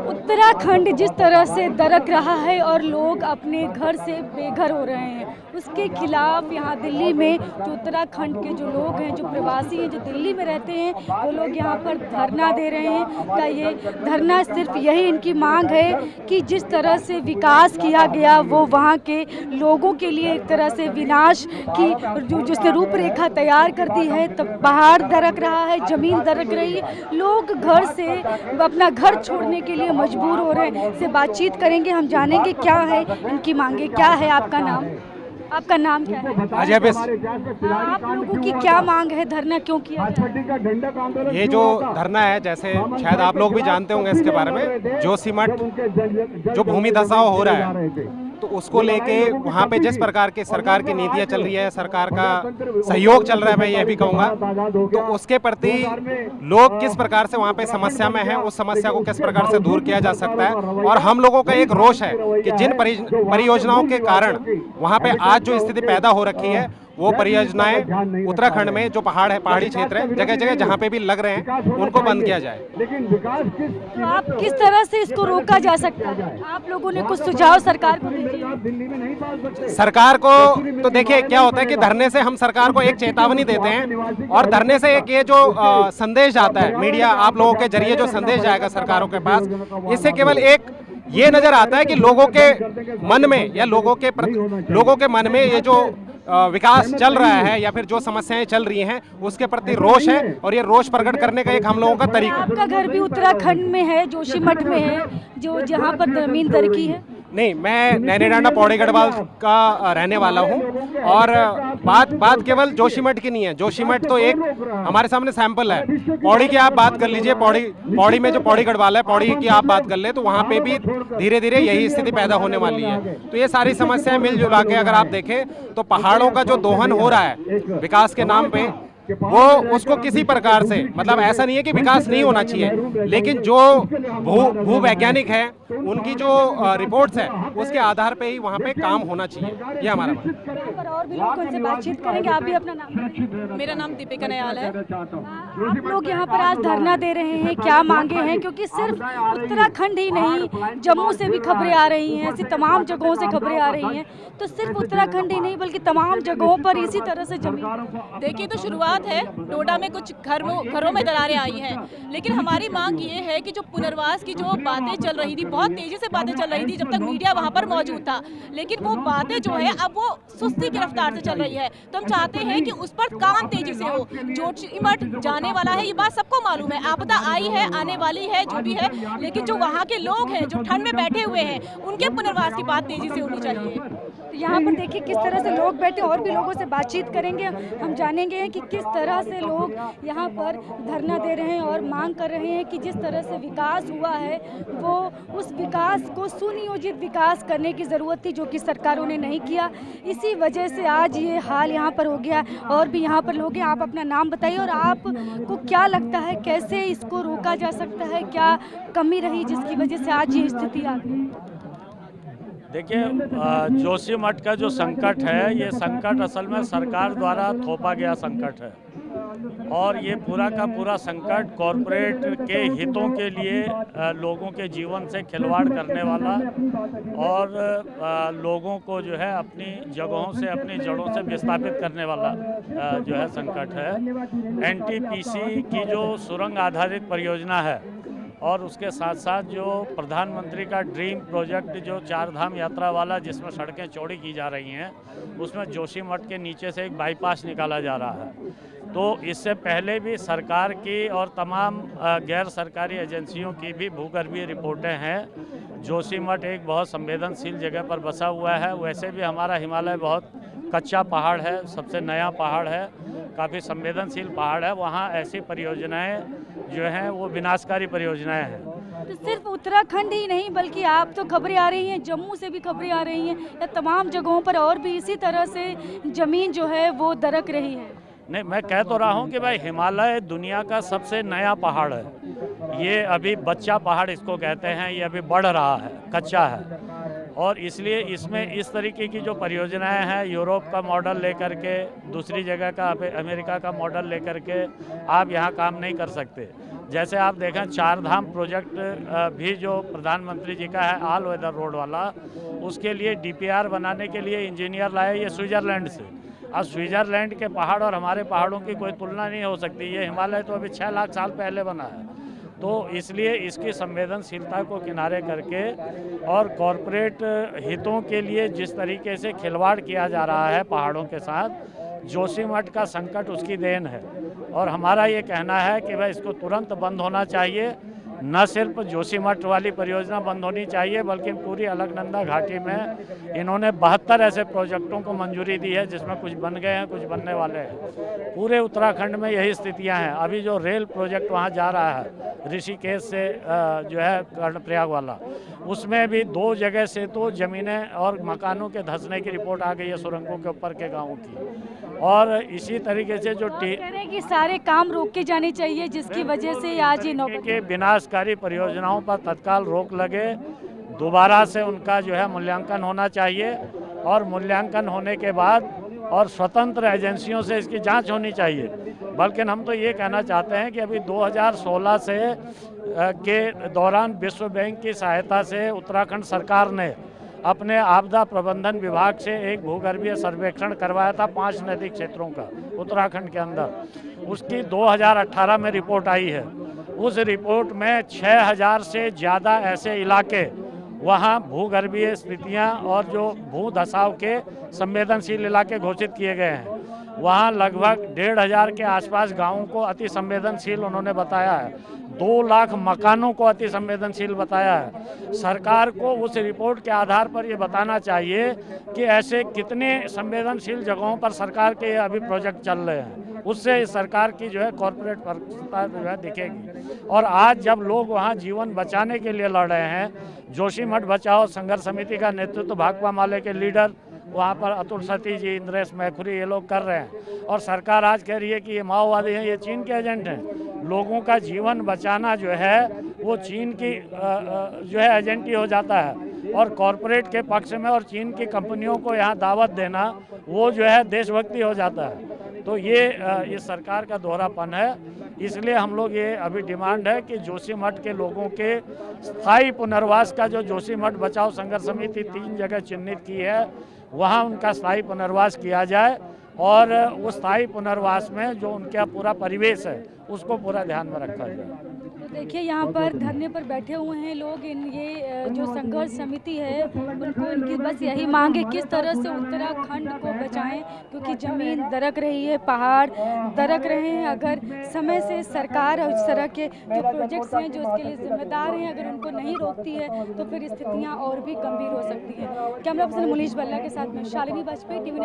उत्तराखंड जिस तरह से दरक रहा है और लोग अपने घर से बेघर हो रहे हैं, उसके खिलाफ यहाँ दिल्ली में जो उत्तराखंड के जो लोग हैं, जो प्रवासी हैं, जो दिल्ली में रहते हैं, वो लोग यहाँ पर धरना दे रहे हैं। क्या ये धरना सिर्फ यही इनकी मांग है कि जिस तरह से विकास किया गया वो वहाँ के लोगों के लिए एक तरह से विनाश की जिसने रूपरेखा तैयार कर दी है। तब पहाड़ दरक रहा है, जमीन दरक रही है, लोग घर से अपना घर छोड़ने के लिए मजबूर हो रहे हैं। से बातचीत करेंगे, हम जानेंगे क्या है इनकी मांगे। क्या है आपका नाम? आपका नाम क्या है? अजय बेस। आप लोगों की क्या मांग है? धरना क्यों किया? ये जो धरना है, जैसे शायद आप लोग भी जानते होंगे इसके बारे में, जोशीमठ जो भूमि धसाव हो रहा है, तो उसको लेके वहाँ पे जिस प्रकार की सरकार की नीतियाँ चल रही है, सरकार का सहयोग चल रहा है, मैं ये भी कहूँगा, तो उसके प्रति लोग किस प्रकार से वहाँ पे समस्या में हैं, उस समस्या को किस प्रकार से दूर किया जा सकता है। और हम लोगों का एक रोष है कि जिन परियोजनाओं के कारण वहाँ पे आज जो स्थिति पैदा हो रखी है, वो परियोजनाएं उत्तराखंड में जो पहाड़ है, पहाड़ी क्षेत्र है, जगह जगह जहाँ पे भी लग रहे हैं, उनको बंद किया जाए। तो आप किस तरह से इसको रोका जा सकता है? आप लोगों ने कुछ सुझाव सरकार को दीजिए। सरकार को तो देखिए क्या होता है कि धरने से हम सरकार को एक चेतावनी देते हैं, और धरने से एक ये जो संदेश आता है मीडिया, आप लोगों के जरिए जो संदेश जाएगा सरकारों के पास, इससे केवल एक ये नजर आता है कि लोगों के मन में या लोगों के मन में ये जो विकास चल रहा है या फिर जो समस्याएं चल रही हैं, उसके प्रति रोष है, और ये रोष प्रकट करने का एक हम लोगों का तरीका। आपका घर भी उत्तराखंड में है, जोशीमठ में है, जो जहाँ पर जमीन दरकी है? नहीं, मैं नैनीडांडा पौड़ी गढ़वाल का रहने वाला हूं, और बात केवल जोशीमठ की नहीं है। जोशीमठ तो एक हमारे सामने सैंपल है। पौड़ी की आप बात कर लीजिए, पौड़ी में जो पौड़ी गढ़वाल है, पौड़ी की आप बात कर ले, तो वहां पे भी धीरे धीरे यही स्थिति पैदा होने वाली है। तो ये सारी समस्याएं मिलजुला के अगर आप देखें तो पहाड़ों का जो दोहन हो रहा है विकास के नाम पे, वो उसको किसी प्रकार से, मतलब ऐसा नहीं है कि विकास नहीं होना चाहिए, लेकिन जो भू वैज्ञानिक है उनकी जो रिपोर्ट्स है उसके आधार पे ही वहाँ पे काम होना चाहिए, ये हमारा मानना है। और भी लोग उनसे बातचीत करेंगे। आप भी अपना नाम बताइए। मेरा नाम दीपिका नयाल है। आप लोग यहाँ पर आज धरना दे रहे हैं, क्या मांगे हैं? क्योंकि सिर्फ उत्तराखंड ही नहीं, जम्मू से भी खबरें आ रही हैं, ऐसी तमाम जगहों से खबरें आ रही हैं। तो सिर्फ उत्तराखंड ही नहीं बल्कि तमाम जगहों पर इसी तरह से जमीन। देखिए, तो शुरुआत है, डोडा में कुछ घरों में दरारें आई हैं, लेकिन हमारी मांग ये है कि जो पुनर्वास की जो बातें चल रही थी, बहुत तेजी से बातें चल रही थी जब तक मीडिया वहाँ पर मौजूद था, लेकिन वो बातें जो है अब वो सुस्ती की रफ्तार से चल रही है। तो हम चाहते हैं कि उस पर काम तेजी से हो। जोशीमठ जाने वाला है, ये बात सबको मालूम है, आपदा आई है, आने वाली है, जो भी है, लेकिन जो वहाँ के लोग हैं, जो ठंड में बैठे हुए हैं, उनके पुनर्वास की बात तेजी से होनी चाहिए। यहाँ पर देखिए किस तरह से लोग बैठे, और भी लोगों से बातचीत करेंगे, हम जानेंगे कि किस तरह से लोग यहाँ पर धरना दे रहे हैं और मांग कर रहे हैं कि जिस तरह से विकास हुआ है वो उस विकास को सुनियोजित विकास करने की ज़रूरत थी, जो कि सरकारों ने नहीं किया। इसी वजह से आज ये हाल यहाँ पर हो गया। और भी यहाँ पर लोग हैं, आप अपना नाम बताइए और आपको क्या लगता है कैसे इसको रोका जा सकता है? क्या कमी रही जिसकी वजह से आज ये स्थिति आ गई? देखिए, जोशीमठ का जो संकट है, ये संकट असल में सरकार द्वारा थोपा गया संकट है, और ये पूरा का पूरा संकट कॉरपोरेट के हितों के लिए लोगों के जीवन से खिलवाड़ करने वाला और लोगों को जो है अपनी जगहों से, अपनी जड़ों से विस्थापित करने वाला जो है संकट है। एनटीपीसी की जो सुरंग आधारित परियोजना है, और उसके साथ साथ जो प्रधानमंत्री का ड्रीम प्रोजेक्ट जो 4 धाम यात्रा वाला, जिसमें सड़कें चौड़ी की जा रही हैं, उसमें जोशीमठ के नीचे से एक बाईपास निकाला जा रहा है। तो इससे पहले भी सरकार की और तमाम गैर सरकारी एजेंसियों की भी भूगर्भीय रिपोर्टें हैं। जोशीमठ एक बहुत संवेदनशील जगह पर बसा हुआ है। वैसे भी हमारा हिमालय बहुत कच्चा पहाड़ है, सबसे नया पहाड़ है, काफ़ी संवेदनशील पहाड़ है। वहाँ ऐसी परियोजनाएं जो हैं वो विनाशकारी परियोजनाएं हैं। तो सिर्फ उत्तराखंड ही नहीं बल्कि आप तो खबरें आ रही हैं, जम्मू से भी खबरें आ रही हैं, या तमाम जगहों पर और भी इसी तरह से ज़मीन जो है वो दरक रही है। नहीं, मैं कह तो रहा हूँ कि भाई हिमालय दुनिया का सबसे नया पहाड़ है। ये अभी बच्चा पहाड़ इसको कहते हैं, ये अभी बढ़ रहा है, कच्चा है, और इसलिए इसमें इस तरीके की जो परियोजनाएं हैं, यूरोप का मॉडल लेकर के, दूसरी जगह का अमेरिका का मॉडल लेकर के आप यहाँ काम नहीं कर सकते। जैसे आप देखें चार धाम प्रोजेक्ट भी जो प्रधानमंत्री जी का है ऑल वेदर रोड वाला, उसके लिए डीपीआर बनाने के लिए इंजीनियर लाए ये स्विट्जरलैंड से। अब स्विट्जरलैंड के पहाड़ और हमारे पहाड़ों की कोई तुलना नहीं हो सकती। ये हिमालय तो अभी 6 लाख साल पहले बना है। तो इसलिए इसकी संवेदनशीलता को किनारे करके और कॉरपोरेट हितों के लिए जिस तरीके से खिलवाड़ किया जा रहा है पहाड़ों के साथ, जोशीमठ का संकट उसकी देन है। और हमारा ये कहना है कि भाई इसको तुरंत बंद होना चाहिए। न सिर्फ जोशीमठ वाली परियोजना बंद होनी चाहिए बल्कि पूरी अलकनंदा घाटी में इन्होंने 72 ऐसे प्रोजेक्टों को मंजूरी दी है जिसमें कुछ बन गए हैं, कुछ बनने वाले हैं। पूरे उत्तराखंड में यही स्थितियां हैं। अभी जो रेल प्रोजेक्ट वहां जा रहा है ऋषिकेश से जो है कर्णप्रयाग वाला, उसमें भी 2 जगह से तो ज़मीनें और मकानों के धंसने की रिपोर्ट आ गई है सुरंगों के ऊपर के गाँवों की। और इसी तरीके से जो कह रहे हैं कि सारे काम रोक के जाने चाहिए जिसकी वजह से आज ये नौबत के विनाशकारी परियोजनाओं पर तत्काल रोक लगे, दोबारा से उनका जो है मूल्यांकन होना चाहिए और मूल्यांकन होने के बाद और स्वतंत्र एजेंसियों से इसकी जांच होनी चाहिए। बल्कि हम तो ये कहना चाहते हैं कि अभी 2016 से के दौरान विश्व बैंक की सहायता से उत्तराखंड सरकार ने अपने आपदा प्रबंधन विभाग से एक भूगर्भीय सर्वेक्षण करवाया था 5 नदी क्षेत्रों का उत्तराखंड के अंदर। उसकी 2018 में रिपोर्ट आई है। उस रिपोर्ट में 6000 से ज़्यादा ऐसे इलाके वहाँ भूगर्भीय स्थितियाँ और जो भू धसाव के संवेदनशील इलाके घोषित किए गए हैं। वहाँ लगभग 1500 के आसपास गाँवों को अति संवेदनशील उन्होंने बताया है। 2 लाख मकानों को अति संवेदनशील बताया है। सरकार को उस रिपोर्ट के आधार पर ये बताना चाहिए कि ऐसे कितने संवेदनशील जगहों पर सरकार के अभी प्रोजेक्ट चल रहे हैं। उससे इस सरकार की जो है कॉर्पोरेट पक्षता जो है दिखेगी। और आज जब लोग वहाँ जीवन बचाने के लिए लड़ रहे हैं, जोशीमठ बचाओ संघर्ष समिति का नेतृत्व भाकपा माले के लीडर वहाँ पर अतुल सती जी, इंद्रेश मैखुरी ये लोग कर रहे हैं। और सरकार आज कह रही है कि ये माओवादी हैं, ये चीन के एजेंट हैं। लोगों का जीवन बचाना जो है वो चीन की जो है एजेंटी हो जाता है। और कॉरपोरेट के पक्ष में और चीन की कंपनियों को यहाँ दावत देना वो जो है देशभक्ति हो जाता है। तो ये सरकार का दोहरापन है। इसलिए हम लोग ये अभी डिमांड है कि जोशीमठ के लोगों के स्थायी पुनर्वास का जो जोशीमठ बचाओ संघर्ष समिति 3 जगह चिन्हित की है, वहाँ उनका स्थायी पुनर्वास किया जाए। और उस स्थायी पुनर्वास में जो उनका पूरा परिवेश है उसको पूरा ध्यान में रखा जाए। तो देखिए यहाँ पर धरने पर बैठे हुए हैं लोग। ये जो संघर्ष समिति है उनको इनकी बस यही मांग है किस तरह से उत्तराखंड को बचाएं, क्योंकि ज़मीन दरक रही है, पहाड़ दरक रहे हैं। अगर समय से सरकार और इस तरह के जो प्रोजेक्ट्स हैं जो इसके लिए जिम्मेदार हैं, अगर उनको नहीं रोकती है तो फिर स्थितियाँ और भी गंभीर हो सकती हैं। कैमरा पर्सन मुनीश बल्ला के साथ में शालिनी वाजपेयी, TV